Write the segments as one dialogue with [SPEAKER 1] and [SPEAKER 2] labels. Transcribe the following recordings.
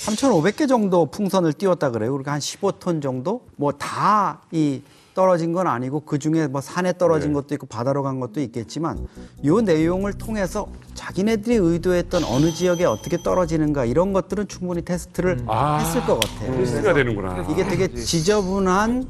[SPEAKER 1] 3,500개 정도 풍선을 띄웠다 그래요. 그러니까 한 15톤 정도? 뭐 다 떨어진 건 아니고 그중에 뭐 산에 떨어진 것도 있고 바다로 간 것도 있겠지만 이 내용을 통해서 자기네들이 의도했던 어느 지역에 어떻게 떨어지는가 이런 것들은 충분히 테스트를 했을 것 같아요.
[SPEAKER 2] 테스트가 되는구나.
[SPEAKER 1] 이게 되게 지저분한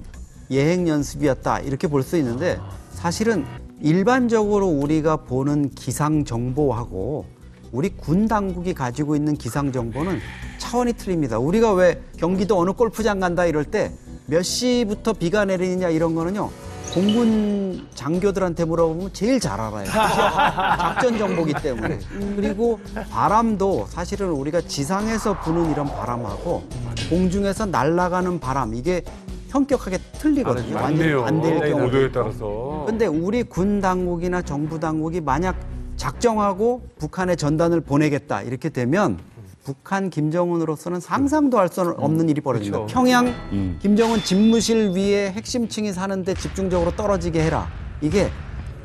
[SPEAKER 1] 예행 연습이었다 이렇게 볼 수 있는데 사실은 일반적으로 우리가 보는 기상 정보하고 우리 군 당국이 가지고 있는 기상 정보는 차원이 틀립니다. 우리가 왜 경기도 어느 골프장 간다 이럴 때 몇 시부터 비가 내리느냐 이런 거는요. 공군 장교들한테 물어보면 제일 잘 알아요. 작전 정보기 때문에. 그리고 바람도 사실은 우리가 지상에서 부는 이런 바람하고 공중에서 날아가는 바람 이게 현격하게 틀리거든요. 완전히 반대일 경우.
[SPEAKER 2] 고도에 따라서.
[SPEAKER 1] 근데 우리 군 당국이나 정부 당국이 만약 작정하고 북한에 전단을 보내겠다 이렇게 되면 북한 김정은으로서는 상상도 할 수 없는 일이 벌어집니다.
[SPEAKER 3] 그렇죠.
[SPEAKER 1] 평양 김정은 집무실 위에 핵심층이 사는데 집중적으로 떨어지게 해라. 이게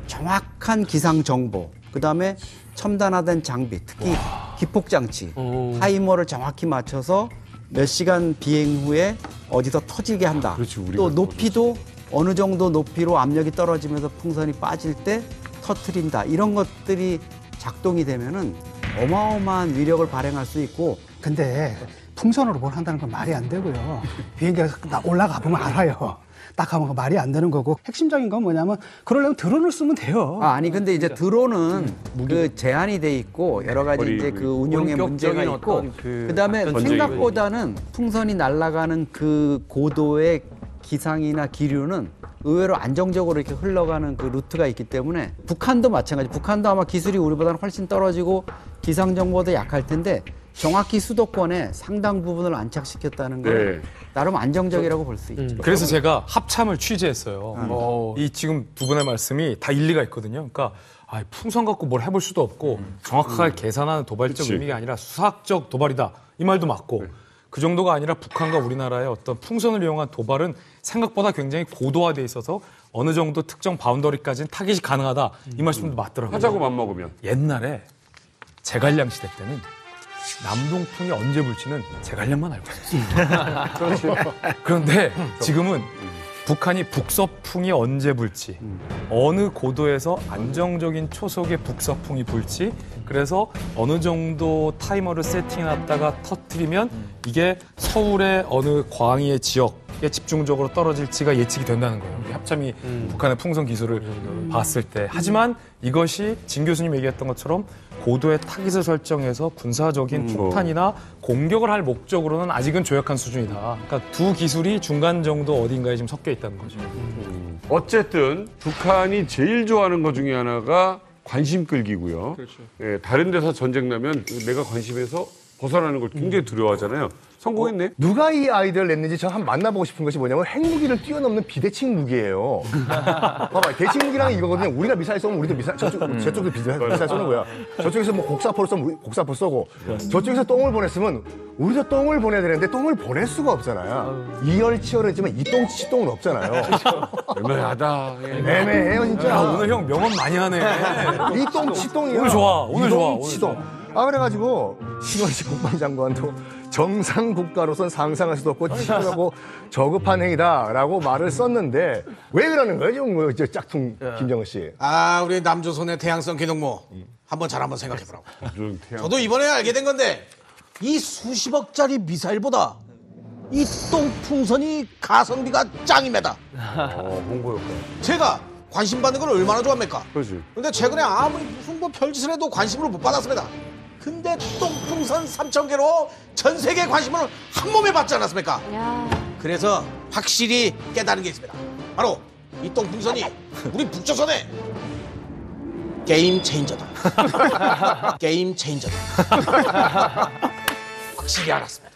[SPEAKER 1] 정확한 기상 정보, 그다음에 첨단화된 장비, 특히 기폭장치, 타이머를 정확히 맞춰서 몇 시간 비행 후에 어디서 터지게 한다.
[SPEAKER 2] 그렇지,
[SPEAKER 1] 또 높이도 어느 정도 높이로 압력이 떨어지면서 풍선이 빠질 때 터트린다. 이런 것들이 작동이 되면은 어마어마한 위력을 발행할 수 있고.
[SPEAKER 4] 근데 풍선으로 뭘 한다는 건 말이 안 되고요. 비행기에서 올라가 보면 알아요. 딱 하면 말이 안 되는 거고 핵심적인 건 뭐냐면 그러려면 드론을 쓰면 돼요.
[SPEAKER 1] 아니 근데 이제 드론은 그 제한이 돼 있고 여러 가지 이제 그 운용에 문제가 있고 그다음에 생각보다는 풍선이 날아가는 그 고도의 기상이나 기류는 의외로 안정적으로 이렇게 흘러가는 그 루트가 있기 때문에 북한도 마찬가지. 북한도 아마 기술이 우리보다는 훨씬 떨어지고 기상 정보도 약할 텐데 정확히 수도권에 상당 부분을 안착시켰다는 건 나름 안정적이라고 볼 수 있죠.
[SPEAKER 3] 그래서 제가 합참을 취재했어요. 이 지금 두 분의 말씀이 다 일리가 있거든요. 그러니까 풍선 갖고 뭘 해볼 수도 없고 정확하게 계산하는 도발적 의미가 아니라 수학적 도발이다. 이 말도 맞고 그 정도가 아니라 북한과 우리나라의 어떤 풍선을 이용한 도발은 생각보다 굉장히 고도화돼 있어서 어느 정도 특정 바운더리까지는 타깃이 가능하다. 이 말씀도 맞더라고요.
[SPEAKER 2] 하자고 맘먹으면.
[SPEAKER 3] 옛날에 제갈량 시대 때는 남동풍이 언제 불지는 제갈량만 알고 있었어요. 그런데 지금은 북한이 북서풍이 언제 불지, 어느 고도에서 안정적인 초속의 북서풍이 불지, 그래서 어느 정도 타이머를 세팅해놨다가 터뜨리면 이게 서울의 어느 광의의 지역에 집중적으로 떨어질지가 예측이 된다는 거예요. 우리 합참이 북한의 풍선 기술을 봤을 때. 하지만 이것이 진 교수님 얘기했던 것처럼 고도의 타깃을 설정해서 군사적인 폭탄이나 공격을 할 목적으로는 아직은 조약한 수준이다. 그러니까 두 기술이 중간 정도 어딘가에 지금 섞여 있다는 거죠.
[SPEAKER 2] 어쨌든 북한이 제일 좋아하는 것 중에 하나가 관심 끌기고요. 그렇죠. 예, 다른 데서 전쟁 나면 내가 관심에서 벗어나는 걸 굉장히 두려워하잖아요. 성공했네.
[SPEAKER 5] 누가 이 아이디어를 냈는지 저 한번 만나보고 싶은 것이 뭐냐면 핵무기를 뛰어넘는 비대칭 무기예요. 봐봐, 대칭 무기라는 이거거든요. 우리가 미사일 쏘면 우리도 미사일, 저쪽도 미사일 쏘는 거야. 저쪽에서 뭐 곡사포를 쏘면 우리 곡사포 쏘고, 저쪽에서 똥을 보냈으면 우리도 똥을 보내야 되는데 똥을 보낼 수가 없잖아요. 이열치열했지만 이똥치똥은 없잖아요.
[SPEAKER 2] 애매하다.
[SPEAKER 5] 애매해요, 진짜.
[SPEAKER 3] 야, 오늘 형 명언 많이 하네.
[SPEAKER 5] 이똥치똥이야.
[SPEAKER 3] 오늘 좋아, 오늘 좋아.
[SPEAKER 5] 이똥치똥. 그래가지고 신원식 국방장관도 정상 국가로선 상상할 수도 없고 치열하고 저급한 행위다라고 말을 썼는데 왜 그러는 거예요, 지금 뭐 짝퉁 김정은 씨?
[SPEAKER 6] 우리 남조선의 태양성 기동모 한번 생각해보라고. 저도 이번에 알게 된 건데 이 수십억짜리 미사일보다 이 똥풍선이 가성비가 짱입니다.
[SPEAKER 2] 홍보 효과.
[SPEAKER 6] 제가 관심 받는 걸 얼마나 좋아합니까?
[SPEAKER 2] 그렇지.
[SPEAKER 6] 근데 최근에 아무리 무슨 뭐 별짓을 해도 관심을 못 받았습니다. 근데 똥풍선 3,000개로 전 세계 관심을 한 몸에 받지 않았습니까? 그래서 확실히 깨달은 게 있습니다. 바로 이 똥풍선이 우리 북조선의 게임 체인저다. 게임 체인저다. 확실히 알았습니다.